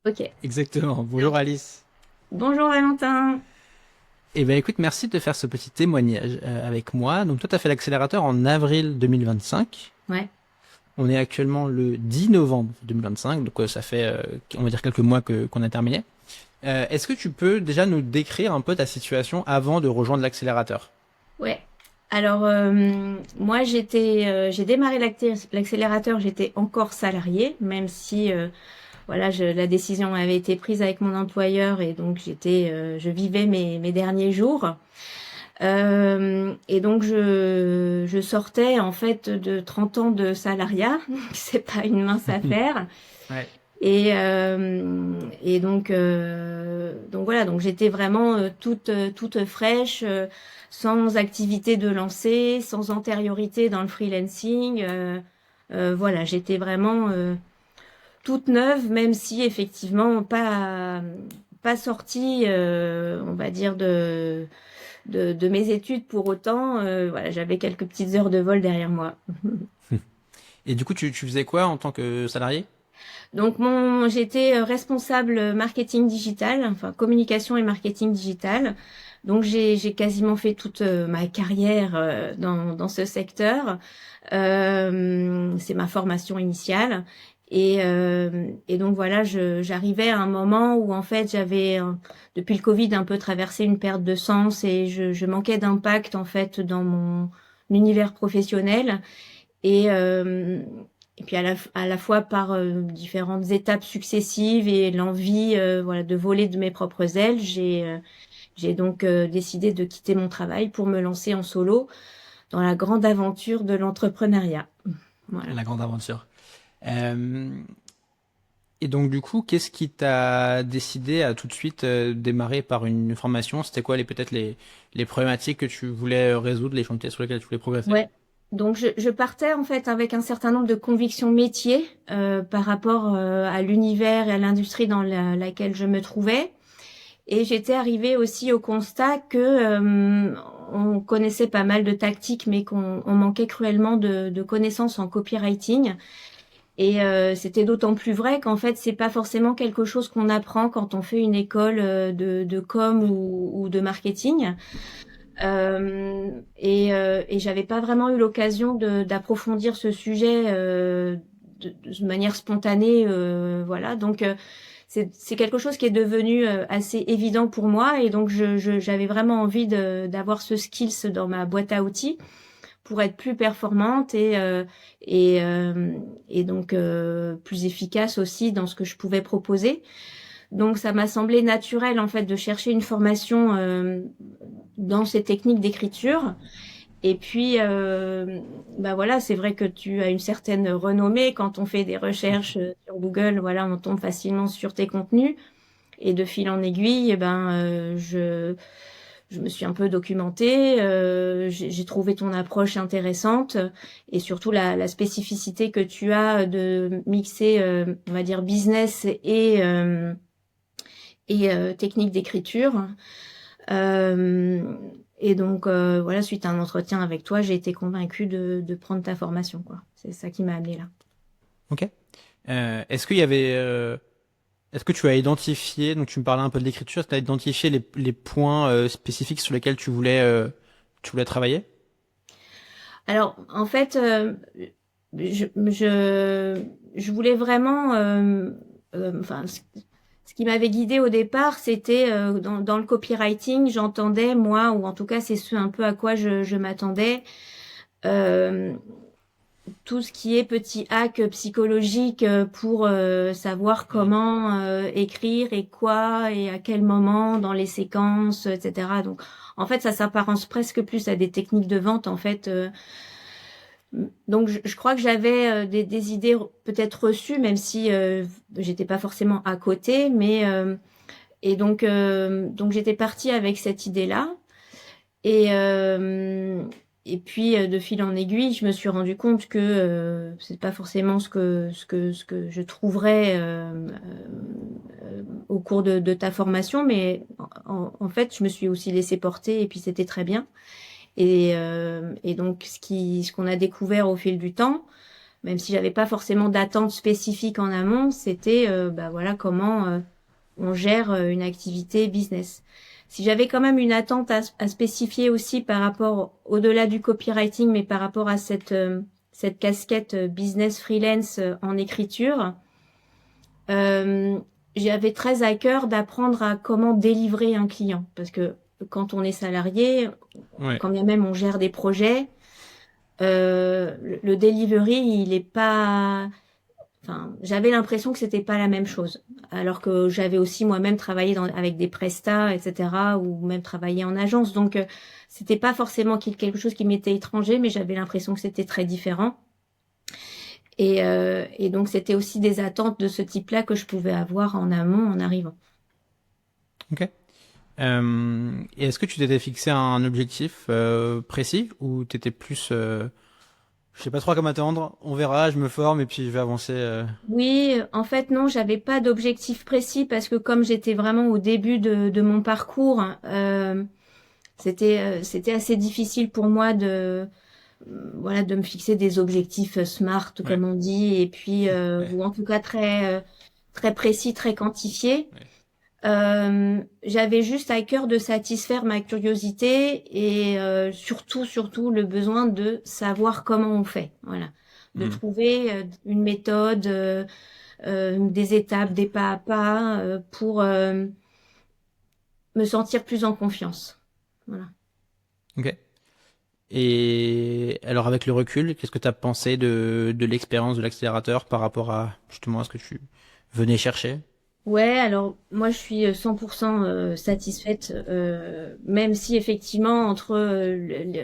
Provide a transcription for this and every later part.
Ok. Exactement. Bonjour Alice. Bonjour Valentin. Eh ben écoute, merci de faire ce petit témoignage avec moi. Donc toi, tu as fait l'accélérateur en avril 2025. Ouais. On est actuellement le 10 novembre 2025, donc ça fait, on va dire, quelques mois qu'on a terminé. Est-ce que tu peux déjà nous décrire un peu ta situation avant de rejoindre l'accélérateur? Ouais. Alors moi j'ai démarré l'accélérateur, j'étais encore salariée, même si voilà la décision avait été prise avec mon employeur et donc je vivais mes derniers jours. Et donc je sortais en fait de 30 ans de salariat, c'est pas une mince affaire. Ouais. Et donc voilà, donc j'étais vraiment toute fraîche, sans activité de lancer, sans antériorité dans le freelancing. Voilà, j'étais vraiment toute neuve, même si effectivement pas sortie, on va dire de mes études pour autant. Voilà, j'avais quelques petites heures de vol derrière moi. Et du coup, tu faisais quoi en tant que salarié? Donc j'étais responsable marketing digital, enfin communication et marketing digital. Donc j'ai quasiment fait toute ma carrière dans ce secteur. C'est ma formation initiale. Et donc voilà, j'arrivais à un moment où en fait j'avais depuis le Covid un peu traversé une perte de sens et je manquais d'impact en fait dans mon univers professionnel. Et, euh, et puis à la fois par différentes étapes successives et l'envie voilà, de voler de mes propres ailes, j'ai donc décidé de quitter mon travail pour me lancer en solo dans la grande aventure de l'entrepreneuriat. Voilà. La grande aventure. Euh, et donc du coup, qu'est-ce qui t'a décidé à tout de suite démarrer par une formation? C'était quoi peut-être les problématiques que tu voulais résoudre, les chantiers sur lesquels tu voulais progresser? Ouais. Donc je partais en fait avec un certain nombre de convictions métiers par rapport à l'univers et à l'industrie dans laquelle je me trouvais. Et j'étais arrivée aussi au constat que on connaissait pas mal de tactiques, mais qu'on manquait cruellement de connaissances en copywriting. Et c'était d'autant plus vrai qu'en fait, c'est pas forcément quelque chose qu'on apprend quand on fait une école de com ou de marketing. Et j'avais pas vraiment eu l'occasion d'approfondir ce sujet de manière spontanée, voilà. Donc c'est quelque chose qui est devenu assez évident pour moi, et donc j'avais vraiment envie d'avoir ce skills dans ma boîte à outils pour être plus performante et, euh, et donc plus efficace aussi dans ce que je pouvais proposer. Donc ça m'a semblé naturel en fait de chercher une formation dans ces techniques d'écriture. Et puis bah voilà, c'est vrai que tu as une certaine renommée quand on fait des recherches sur Google, voilà, on tombe facilement sur tes contenus. Et de fil en aiguille, eh ben je me suis un peu documentée, j'ai trouvé ton approche intéressante et surtout la spécificité que tu as de mixer, on va dire business et technique d'écriture. Euh, et donc voilà, suite à un entretien avec toi, j'ai été convaincue de prendre ta formation, quoi. C'est ça qui m'a amenée là. Ok. Est-ce qu'il y avait, est-ce que tu as identifié, donc tu me parlais un peu de l'écriture, tu as identifié les points spécifiques sur lesquels tu voulais travailler? Alors en fait, je, je, je voulais vraiment, enfin, ce qui m'avait guidée au départ, c'était dans le copywriting, j'entendais moi, ou en tout cas c'est ce un peu à quoi je m'attendais, euh, tout ce qui est petit hack psychologique pour savoir Hmm. comment écrire et quoi et à quel moment dans les séquences, etc. Donc en fait ça s'apparence presque plus à des techniques de vente en fait. Donc je crois que j'avais des idées peut-être reçues, même si j'étais pas forcément à côté, mais donc j'étais partie avec cette idée-là. Et, euh, et puis de fil en aiguille, je me suis rendu compte que c'est pas forcément ce que je trouverais au cours de ta formation, mais en fait, je me suis aussi laissée porter et puis c'était très bien. Et donc ce qu'on a découvert au fil du temps, même si j'avais pas forcément d'attente spécifique en amont, c'était voilà comment on gère une activité business. Si j'avais quand même une attente à spécifier aussi par rapport au-delà du copywriting, mais par rapport à cette casquette business freelance en écriture, euh, j'avais très à cœur d'apprendre à comment délivrer un client, parce que quand on est salarié, Ouais. quand bien même on gère des projets, le delivery, il est pas. Enfin, j'avais l'impression que c'était pas la même chose, alors que j'avais aussi moi-même travaillé avec des prestats, etc., ou même travaillé en agence. Donc, c'était pas forcément quelque chose qui m'était étranger, mais j'avais l'impression que c'était très différent. Et donc, c'était aussi des attentes de ce type-là que je pouvais avoir en amont en arrivant. Ok. Et est-ce que tu t'étais fixé un objectif précis ou t'étais plus, je sais pas trop à quoi m'attendre, on verra, je me forme et puis je vais avancer. Oui, en fait, non, j'avais pas d'objectif précis parce que comme j'étais vraiment au début de mon parcours, c'était assez difficile pour moi voilà, de me fixer des objectifs SMART, Ouais. comme on dit, et puis, Ouais. ou en tout cas très précis, très quantifiés. Ouais. J'avais juste à cœur de satisfaire ma curiosité et surtout le besoin de savoir comment on fait. Voilà, de Hmm. trouver une méthode, des étapes, des pas à pas pour me sentir plus en confiance. Voilà. Ok. Et alors avec le recul, qu'est-ce que tu as pensé de l'expérience de l'accélérateur par rapport à justement à ce que tu venais chercher? Ouais, alors moi je suis 100% satisfaite, même si effectivement entre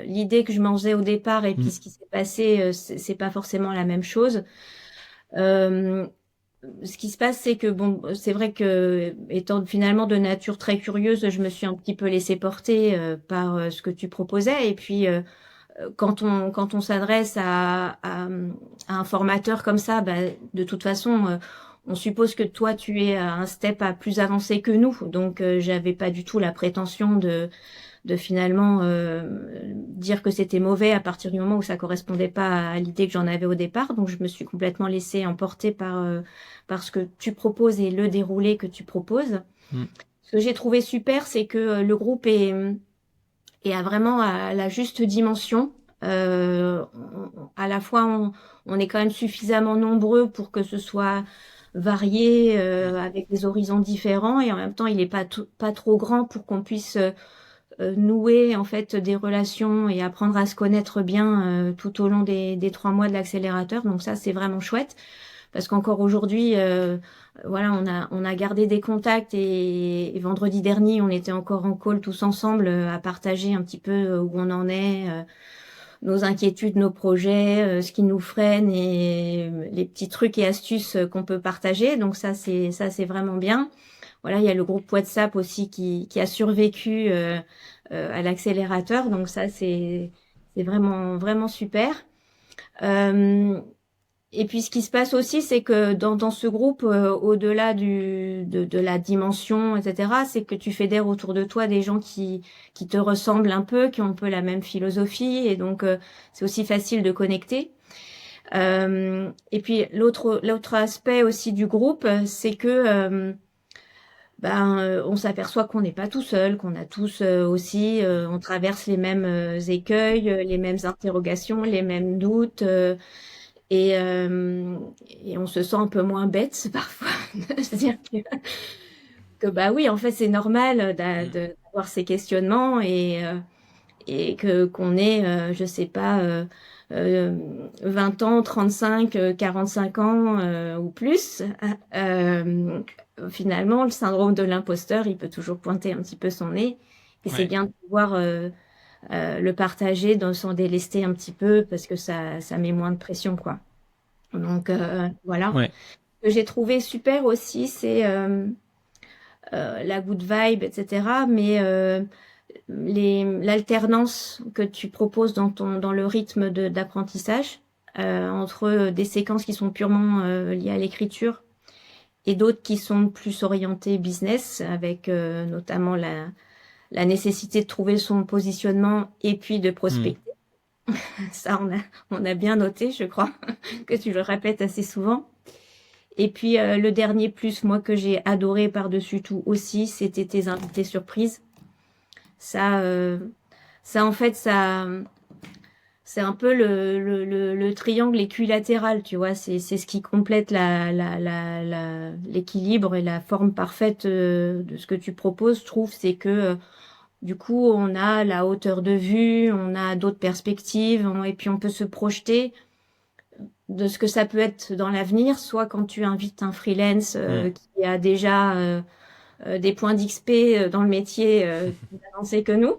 l'idée que je m'en faisais au départ et puis Hmm. ce qui s'est passé, c'est pas forcément la même chose. Euh, Ce qui se passe, c'est que bon, c'est vrai que étant finalement de nature très curieuse, je me suis un petit peu laissée porter par ce que tu proposais. Et puis quand on s'adresse à un formateur comme ça, bah, de toute façon, on suppose que toi, tu es à un step à plus avancé que nous. Donc, j'avais pas du tout la prétention de finalement dire que c'était mauvais à partir du moment où ça correspondait pas à l'idée que j'en avais au départ. Donc, je me suis complètement laissée emporter par ce que tu proposes et le déroulé que tu proposes. Hmm. Ce que j'ai trouvé super, c'est que le groupe est à vraiment à la juste dimension. À la fois, on est quand même suffisamment nombreux pour que ce soit varié, Hmm. avec des horizons différents, et en même temps, il n'est pas trop grand pour qu'on puisse nouer en fait des relations et apprendre à se connaître bien tout au long des 3 mois de l'accélérateur. Donc ça, c'est vraiment chouette parce qu'encore aujourd'hui, voilà, on a gardé des contacts et vendredi dernier, on était encore en call tous ensemble à partager un petit peu où on en est, nos inquiétudes, nos projets, ce qui nous freine et les petits trucs et astuces qu'on peut partager. Donc ça c'est vraiment bien. Voilà, il y a le groupe WhatsApp aussi qui a survécu à l'accélérateur. Donc ça c'est vraiment super. Euh, et puis, ce qui se passe aussi, c'est que dans ce groupe, au-delà de la dimension, etc., c'est que tu fédères autour de toi des gens qui te ressemblent un peu, qui ont un peu la même philosophie, et donc c'est aussi facile de connecter. Et puis l'autre aspect aussi du groupe, c'est que on s'aperçoit qu'on n'est pas tout seul, qu'on a tous aussi, on traverse les mêmes écueils, les mêmes interrogations, les mêmes doutes. Et, euh, et on se sent un peu moins bête parfois. C'est-à-dire que bah oui, en fait, c'est normal Hmm. d'avoir ces questionnements et que qu'on ait, je sais pas, 20 ans, 35, 45 ans ou plus. Finalement, le syndrome de l'imposteur, il peut toujours pointer un petit peu son nez. Et c'est Ouais. bien de pouvoir le partager sans délester un petit peu parce que ça met moins de pression, quoi. Donc voilà. Ouais. Ce que j'ai trouvé super aussi, c'est la good vibe, etc. Mais l'alternance que tu proposes dans le rythme d'apprentissage entre des séquences qui sont purement liées à l'écriture et d'autres qui sont plus orientées business, avec notamment la nécessité de trouver son positionnement et puis de Hmm. prospecter. Ça, on a bien noté, je crois, que tu le répètes assez souvent. Et puis le dernier plus, moi, que j'ai adoré par-dessus tout aussi, c'était tes invités surprises. Ça, en fait, c'est un peu le triangle équilatéral, tu vois. C'est ce qui complète l'équilibre et la forme parfaite de ce que tu proposes, je trouve. C'est que du coup, on a la hauteur de vue, on a d'autres perspectives, et puis on peut se projeter de ce que ça peut être dans l'avenir, soit quand tu invites un freelance Hmm. qui a déjà des points d'XP dans le métier plus avancé que nous,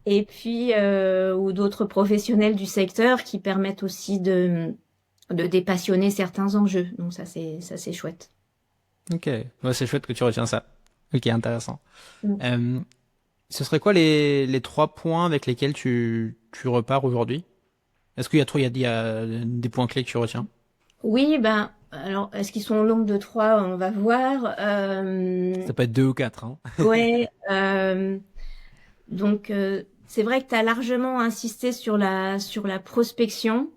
et puis ou d'autres professionnels du secteur qui permettent aussi de dépassionner certains enjeux. Donc ça c'est chouette. Ok, ouais, c'est chouette que tu retiens ça. Ok, intéressant. Mm. Euh, Ce serait quoi les trois points avec lesquels tu repars aujourd'hui? Est-ce qu'il y a trop, il y a des points clés que tu retiens? Oui, ben alors est-ce qu'ils sont au nombre de trois? On va voir. Ça peut être deux ou quatre, hein. Ouais. Donc c'est vrai que tu as largement insisté sur la prospection.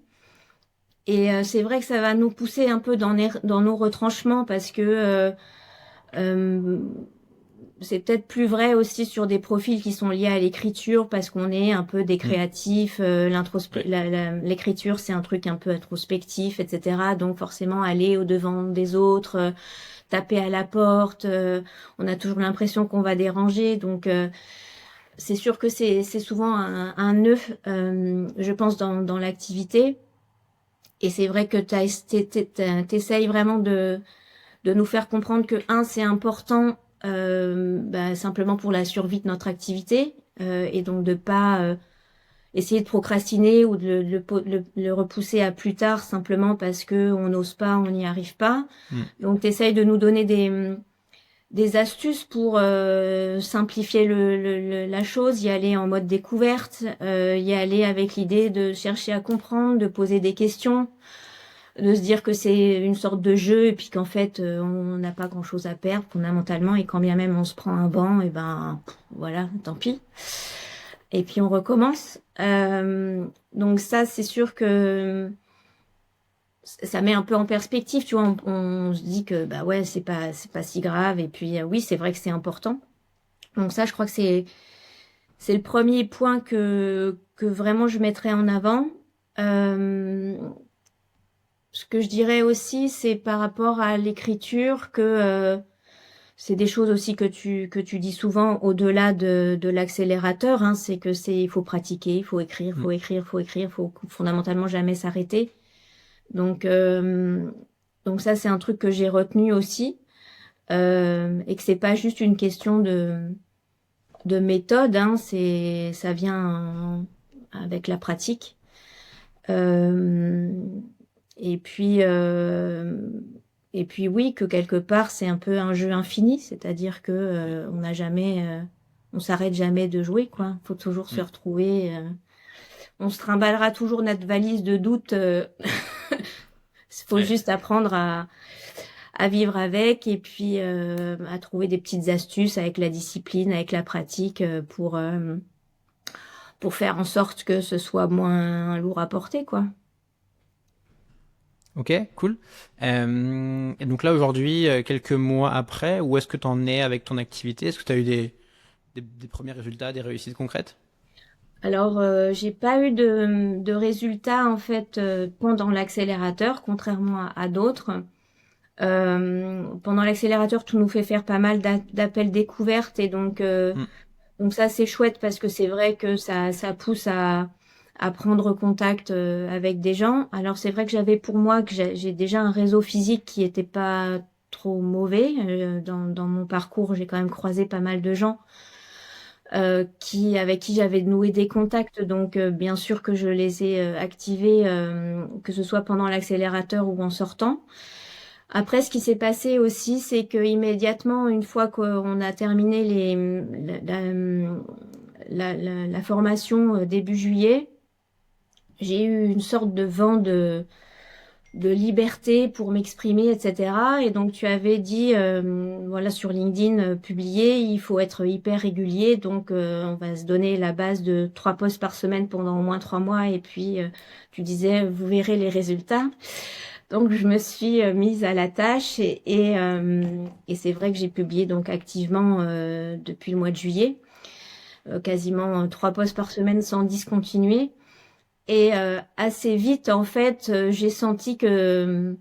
Et c'est vrai que ça va nous pousser un peu dans nos retranchements parce que euh, c'est peut-être plus vrai aussi sur des profils qui sont liés à l'écriture parce qu'on est un peu des Hmm. créatifs. Ouais. L'écriture, c'est un truc un peu introspectif, etc. Donc forcément aller au devant des autres, taper à la porte, on a toujours l'impression qu'on va déranger. Donc c'est sûr que c'est souvent un nœud, je pense, dans l'activité. Et c'est vrai que t'essayes vraiment de nous faire comprendre que, un, c'est important simplement pour la survie de notre activité, et donc de pas essayer de procrastiner ou le repousser à plus tard simplement parce que on n'ose pas, on n'y arrive pas. Hmm. Donc t'essayes de nous donner des astuces pour simplifier la chose, y aller en mode découverte, y aller avec l'idée de chercher à comprendre, de poser des questions, de se dire que c'est une sorte de jeu et puis qu'en fait on n'a pas grand chose à perdre fondamentalement et quand bien même on se prend un banc et ben voilà, tant pis, et puis on recommence. Donc ça c'est sûr que ça met un peu en perspective, tu vois. On se dit que bah ouais, c'est pas si grave, et puis oui, c'est vrai que c'est important. Donc ça, je crois que c'est le premier point que vraiment je mettrais en avant. euh, Ce que je dirais aussi, c'est par rapport à l'écriture que c'est des choses aussi que tu dis souvent au-delà de l'accélérateur, hein, c'est que il faut pratiquer, il faut écrire, Hmm. faut écrire, faut écrire, faut fondamentalement jamais s'arrêter. Donc donc ça c'est un truc que j'ai retenu aussi, et que c'est pas juste une question de méthode, hein, ça vient avec la pratique. Euh, et puis, et puis oui, que quelque part, c'est un peu un jeu infini, c'est-à-dire que on n'a jamais, on s'arrête jamais de jouer, quoi. Faut toujours se Hmm. retrouver. On se trimballera toujours notre valise de doute. Faut Ouais. juste apprendre à vivre avec et puis à trouver des petites astuces avec la discipline, avec la pratique pour faire en sorte que ce soit moins lourd à porter, quoi. Ok, cool. Et donc là, aujourd'hui, quelques mois après, où est-ce que tu en es avec ton activité? Est-ce que tu as eu des premiers résultats, des réussites concrètes? Alors, j'ai pas eu de résultats en fait pendant l'accélérateur, contrairement à d'autres. Pendant l'accélérateur, tout nous fait faire pas mal d'appels découvertes et Hmm. donc ça c'est chouette parce que c'est vrai que ça pousse à prendre contact avec des gens. Alors c'est vrai que j'avais pour moi que j'ai déjà un réseau physique qui était pas trop mauvais. Dans mon parcours, j'ai quand même croisé pas mal de gens avec qui j'avais noué des contacts. Donc, bien sûr que je les ai activés, que ce soit pendant l'accélérateur ou en sortant. Après, ce qui s'est passé aussi, c'est que immédiatement, une fois qu'on a terminé la formation début juillet, j'ai eu une sorte de vent de liberté pour m'exprimer, etc. Et donc tu avais dit, voilà, sur LinkedIn, publié, il faut être hyper régulier, donc on va se donner la base de 3 posts par semaine pendant au moins 3 mois, et puis tu disais, vous verrez les résultats. Donc je me suis mise à la tâche et c'est vrai que j'ai publié donc activement depuis le mois de juillet, quasiment 3 posts par semaine sans discontinuer. Et assez vite, en fait, j'ai senti que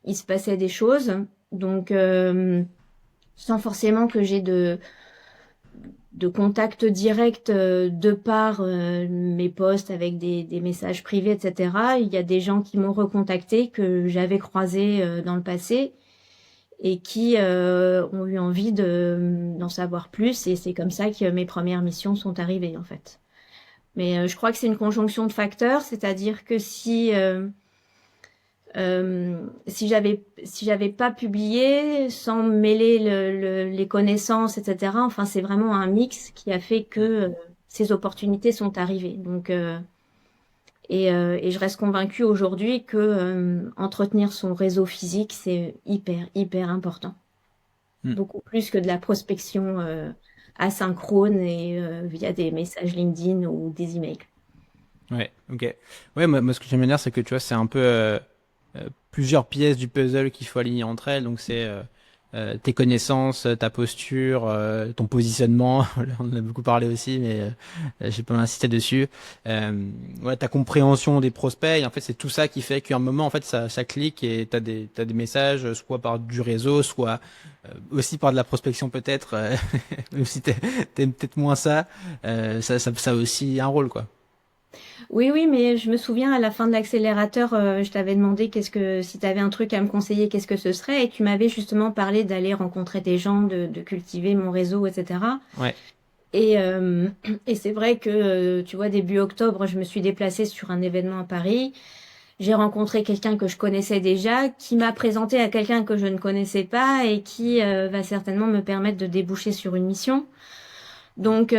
il se passait des choses. Donc, sans forcément que j'ai de contact direct de par mes posts avec des messages privés, etc. Il y a des gens qui m'ont recontacté, que j'avais croisés dans le passé et qui ont eu envie d'en savoir plus. Et c'est comme ça que mes premières missions sont arrivées, en fait. Mais je crois que c'est une conjonction de facteurs, c'est-à-dire que si j'avais pas publié sans mêler les connaissances, etc. Enfin, c'est vraiment un mix qui a fait que ces opportunités sont arrivées. Donc, et je reste convaincue aujourd'hui que entretenir son réseau physique, c'est hyper, hyper important. Hmm. Beaucoup plus que de la prospection asynchrone et via des messages LinkedIn ou des emails. Ouais, ok. Ouais, moi, ce que j'aime bien dire, c'est que tu vois, c'est un peu plusieurs pièces du puzzle qu'il faut aligner entre elles. Donc, c'est tes connaissances, ta posture, ton positionnement. On en a beaucoup parlé aussi, mais j'ai pas mal insisté dessus. Ouais, ta compréhension des prospects. Et en fait, c'est tout ça qui fait qu'à un moment, en fait, ça clique et t'as des messages, soit par du réseau, soit aussi par de la prospection peut-être, même si t'aimes peut-être moins ça, ça a aussi un rôle, quoi. Oui, oui, mais je me souviens à la fin de l'accélérateur, je t'avais demandé si tu avais un truc à me conseiller, qu'est-ce que ce serait, et tu m'avais justement parlé d'aller rencontrer des gens, de cultiver mon réseau, etc. Ouais. Et, et c'est vrai que, tu vois, début octobre, je me suis déplacée sur un événement à Paris. J'ai rencontré quelqu'un que je connaissais déjà, qui m'a présenté à quelqu'un que je ne connaissais pas et qui va certainement me permettre de déboucher sur une mission. Donc,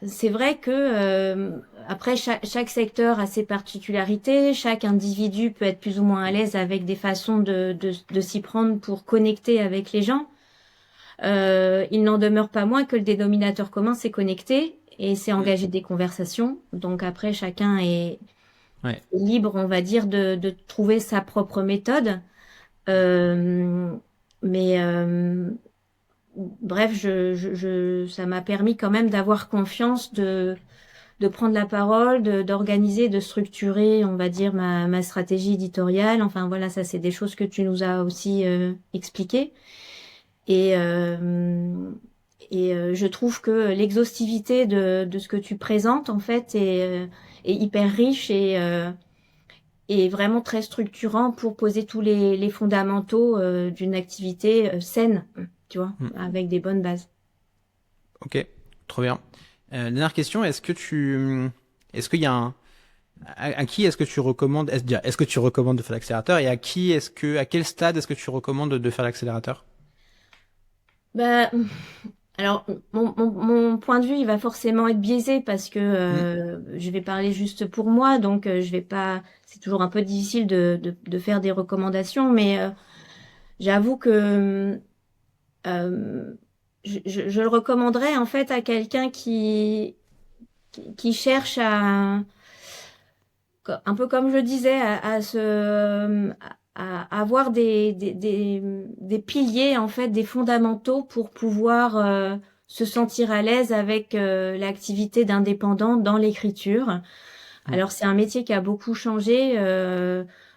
c'est vrai que après chaque secteur a ses particularités, chaque individu peut être plus ou moins à l'aise avec des façons de s'y prendre pour connecter avec les gens. Il n'en demeure pas moins que le dénominateur commun, c'est connecter et c'est Mm. engager des conversations. Donc après, chacun est Ouais. libre, on va dire, de trouver sa propre méthode. Euh, mais bref, ça m'a permis quand même d'avoir confiance, de prendre la parole, d'organiser, de structurer, on va dire, ma stratégie éditoriale. Enfin voilà, ça c'est des choses que tu nous as aussi expliquées. Et, je trouve que l'exhaustivité de ce que tu présentes, en fait, est hyper riche et vraiment très structurant pour poser tous les fondamentaux d'une activité saine, tu vois, Mm. avec des bonnes bases. Ok, trop bien. Dernière question, est-ce qu'il y a à qui est-ce que tu recommandes, est-ce que tu recommandes de faire l'accélérateur et à quel stade est-ce que tu recommandes de faire l'accélérateur? Bah, alors, mon point de vue, il va forcément être biaisé parce que Mm. je vais parler juste pour moi, donc je vais pas. C'est toujours un peu difficile de faire des recommandations, mais j'avoue que euh, je le recommanderais en fait à quelqu'un qui cherche un peu comme je disais, à avoir des piliers, en fait, des fondamentaux pour pouvoir se sentir à l'aise avec l'activité d'indépendant dans l'écriture. Mm. Alors, c'est un métier qui a beaucoup changé.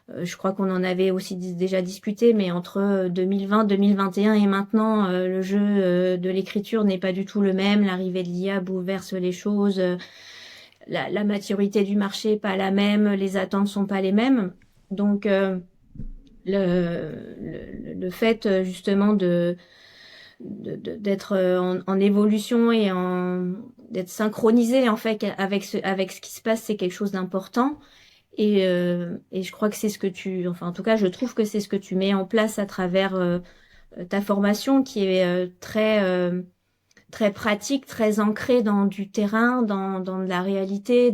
Je crois qu'on en avait aussi déjà discuté, mais entre 2020, 2021 et maintenant, le jeu de l'écriture n'est pas du tout le même. L'arrivée de l'IA bouleverse les choses. La maturité du marché pas la même, les attentes sont pas les mêmes. Donc le fait justement d'être en évolution et d'être synchronisé en fait avec ce qui se passe, c'est quelque chose d'important. Et je crois que c'est ce que enfin en tout cas, je trouve que c'est ce que tu mets en place à travers ta formation qui est très pratique, très ancrée dans du terrain, dans de la réalité,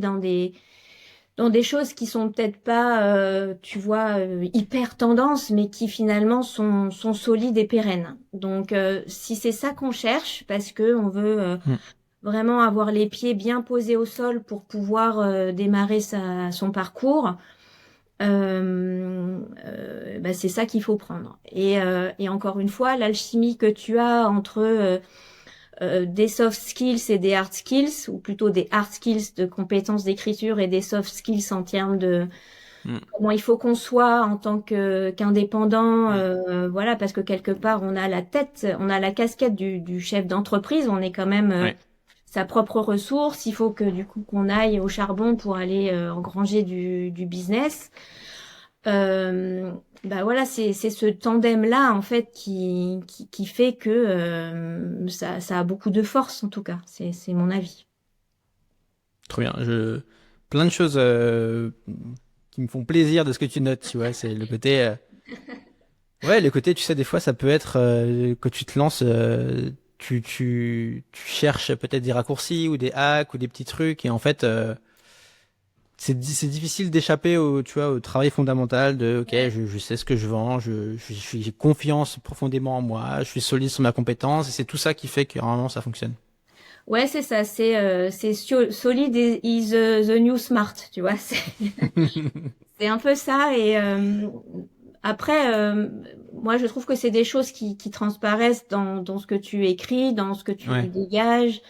dans des choses qui sont peut-être pas, tu vois, hyper tendance, mais qui finalement sont solides et pérennes. Donc, si c'est ça qu'on cherche, parce que on veut Mm. vraiment avoir les pieds bien posés au sol pour pouvoir démarrer son parcours, bah, c'est ça qu'il faut prendre. Et encore une fois, l'alchimie que tu as entre des soft skills et des hard skills, ou plutôt des hard skills de compétences d'écriture et des soft skills en termes de Mm. comment il faut qu'on soit en tant qu'indépendant, Mm. voilà, parce que quelque part on a la tête, on a la casquette du chef d'entreprise, on est quand même Ouais. sa propre ressource, il faut que du coup qu'on aille au charbon pour aller engranger du business. Euh, Bah voilà, c'est ce tandem-là en fait qui fait que ça a beaucoup de force en tout cas. C'est mon avis. Trop bien. Plein de choses qui me font plaisir de ce que tu notes, tu vois. C'est le côté. Ouais, le côté, tu sais, des fois, ça peut être quand tu te lances, tu cherches peut-être des raccourcis ou des hacks ou des petits trucs, et en fait, c'est difficile d'échapper au, tu vois, au travail fondamental de, ok, je sais ce que je vends, j'ai confiance profondément en moi, je suis solide sur ma compétence, et c'est tout ça qui fait que normalement ça fonctionne. Ouais, c'est ça. C'est solid is the new smart, tu vois. C'est un peu ça. Et après, moi, je trouve que c'est des choses qui transparaissent dans ce que tu écris, dans ce que tu Ouais. dégages.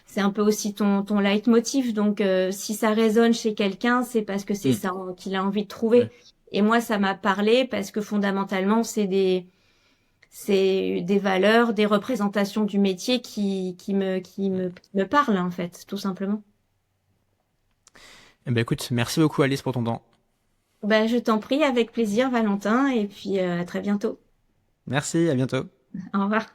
C'est un peu aussi ton leitmotiv. Donc, si ça résonne chez quelqu'un, c'est parce que c'est Mm. ça qu'il a envie de Ouais. trouver. Et moi, ça m'a parlé parce que fondamentalement, c'est des valeurs, des représentations du métier qui me parlent, en fait, tout simplement. Eh ben écoute, merci beaucoup Alice pour ton temps. Ben, je t'en prie, avec plaisir, Valentin, et puis à très bientôt. Merci, à bientôt. Au revoir.